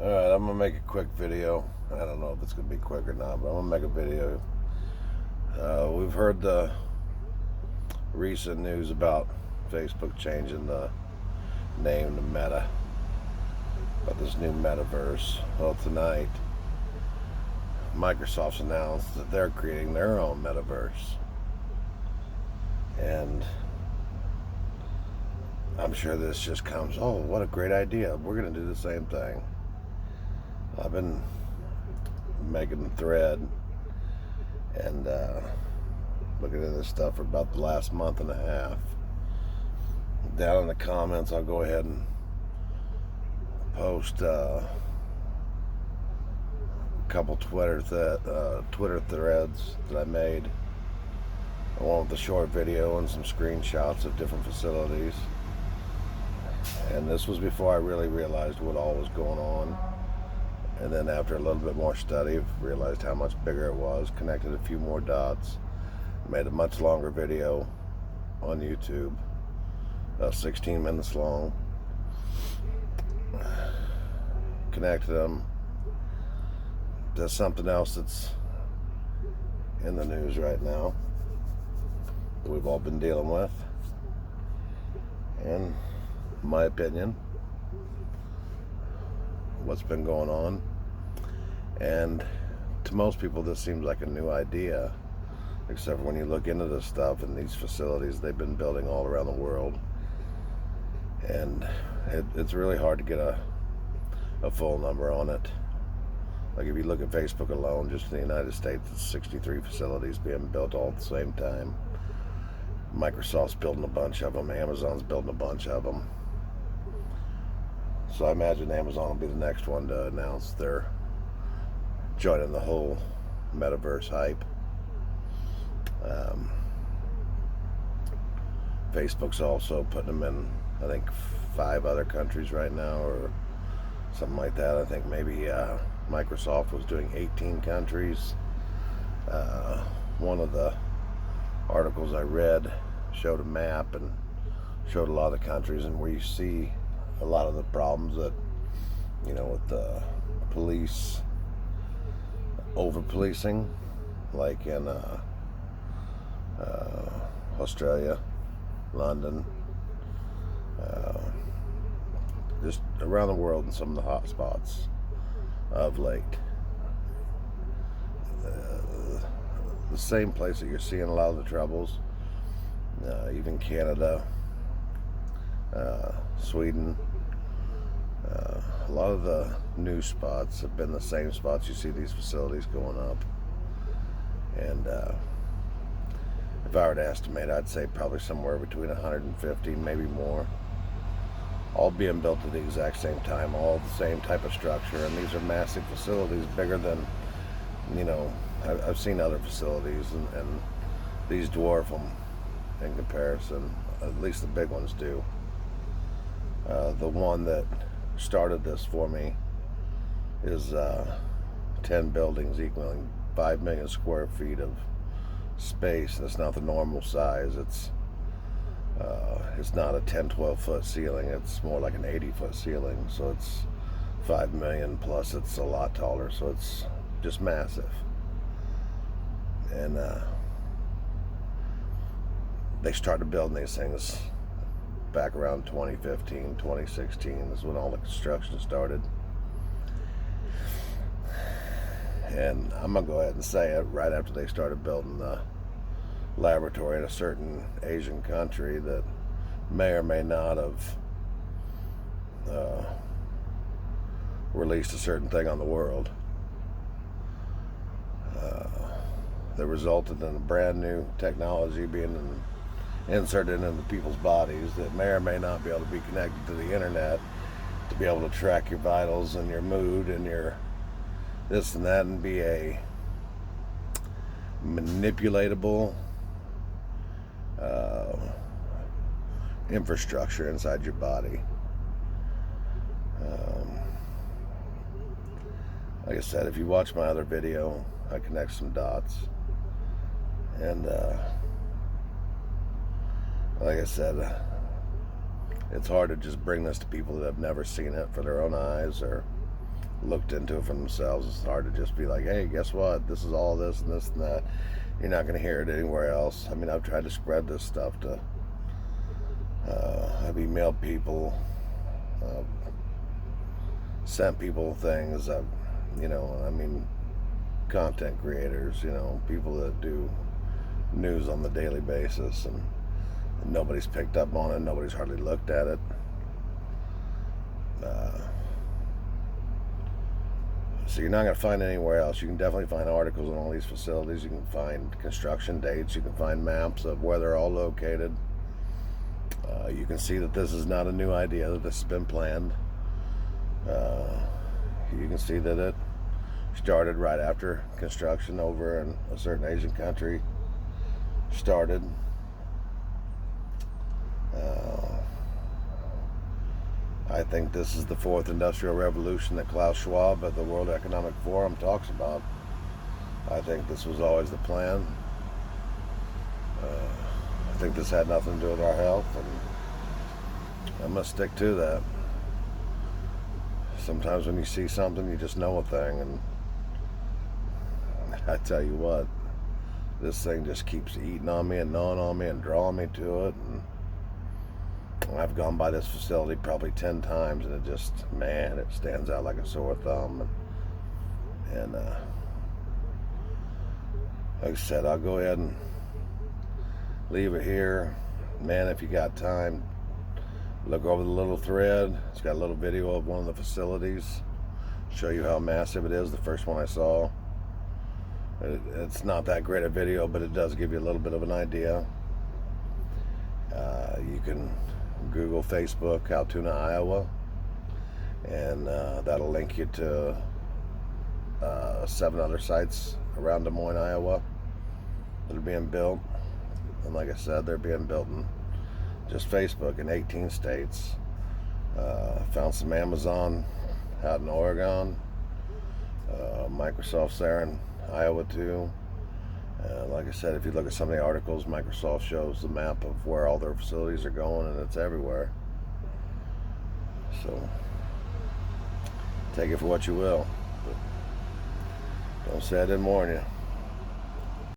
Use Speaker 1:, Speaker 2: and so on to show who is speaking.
Speaker 1: Alright, I'm gonna make a quick video. I don't know if it's gonna be quick or not, but I'm gonna make a video. We've heard the recent news about Facebook changing the name to Meta, about this new metaverse. Well, tonight, Microsoft's announced that they're creating their own metaverse. And I'm sure this just comes, oh, what a great idea. We're gonna do the same thing. I've been making the thread and looking at this stuff for about the last month and a half. Down in the comments, I'll go ahead and post a couple Twitter threads that I made. One with a short video and some screenshots of different facilities. And this was before I really realized what all was going on. And then after a little bit more study, realized how much bigger it was, connected a few more dots, made a much longer video on YouTube, 16 minutes long, connected them to something else that's in the news right now that we've all been dealing with. And in my opinion, what's been going on. And to most people, this seems like a new idea, except for when you look into this stuff and these facilities they've been building all around the world. And it's really hard to get a full number on it. Like if you look at Facebook alone, just in the United States, it's 63 facilities being built all at the same time. Microsoft's building a bunch of them. Amazon's building a bunch of them. So I imagine Amazon will be the next one to announce they're joining the whole metaverse hype. Facebook's also putting them in, I think, 5 other countries right now, or something like that. I think maybe Microsoft was doing 18 countries. One of the articles I read showed a map and showed a lot of the countries, and where you see a lot of the problems that, with the police over-policing, like in Australia, London, just around the world in some of the hot spots of late. The same place that you're seeing a lot of the troubles, even Canada, Sweden, a lot of the new spots have been the same spots you see these facilities going up. And if I were to estimate, I'd say probably somewhere between 150, maybe more, all being built at the exact same time, all the same type of structure. And these are massive facilities, bigger than, I've seen other facilities, and these dwarf them in comparison. At least the big ones do. The one that started this for me is 10 buildings equaling 5 million square feet of space. And it's not the normal size. It's not a 10-12 foot ceiling. It's more like an 80-foot ceiling. So it's 5 million, plus it's a lot taller. So it's just massive. And they started building these things back around 2015, 2016 is when all the construction started. And I'm going to go ahead and say it, right after they started building the laboratory in a certain Asian country that may or may not have released a certain thing on the world, that resulted in a brand new technology being inserted into people's bodies that may or may not be able to be connected to the internet, to be able to track your vitals and your mood and your this and that, and be a manipulatable infrastructure inside your body. Like I said, if you watch my other video, I connect some dots. And like I said, it's hard to just bring this to people that have never seen it for their own eyes, or looked into it for themselves. It's hard to just be like, hey, guess what? This is all this and this and that. You're not going to hear it anywhere else. I mean, I've tried to spread this stuff to, I've emailed people, sent people things. Content creators, people that do news on the daily basis, and nobody's picked up on it. Nobody's hardly looked at it. So you're not going to find it anywhere else. You can definitely find articles on all these facilities. You can find construction dates. You can find maps of where they're all located. You can see that this is not a new idea, that this has been planned. You can see that it started right after construction over in a certain Asian country started. I think this is the fourth industrial revolution that Klaus Schwab at the World Economic Forum talks about. I think this was always the plan. I think this had nothing to do with our health, and I'm going to stick to that. Sometimes when you see something, you just know a thing, and I tell you what, this thing just keeps eating on me and gnawing on me and drawing me to it. And I've gone by this facility probably 10 times, and it just, man, it stands out like a sore thumb. And like I said, I'll go ahead and leave it here. Man, if you got time, look over the little thread. It's got a little video of one of the facilities, show you how massive it is. The first one I saw, it's not that great a video, but it does give you a little bit of an idea. You can Google, Facebook, Altoona, Iowa, and that'll link you to 7 other sites around Des Moines, Iowa that are being built. And like I said, they're being built in just Facebook in 18 states. Found some Amazon out in Oregon. Microsoft's there in Iowa too. Like I said, if you look at some of the articles, Microsoft shows the map of where all their facilities are going, and it's everywhere. So take it for what you will, but don't say I didn't warn you.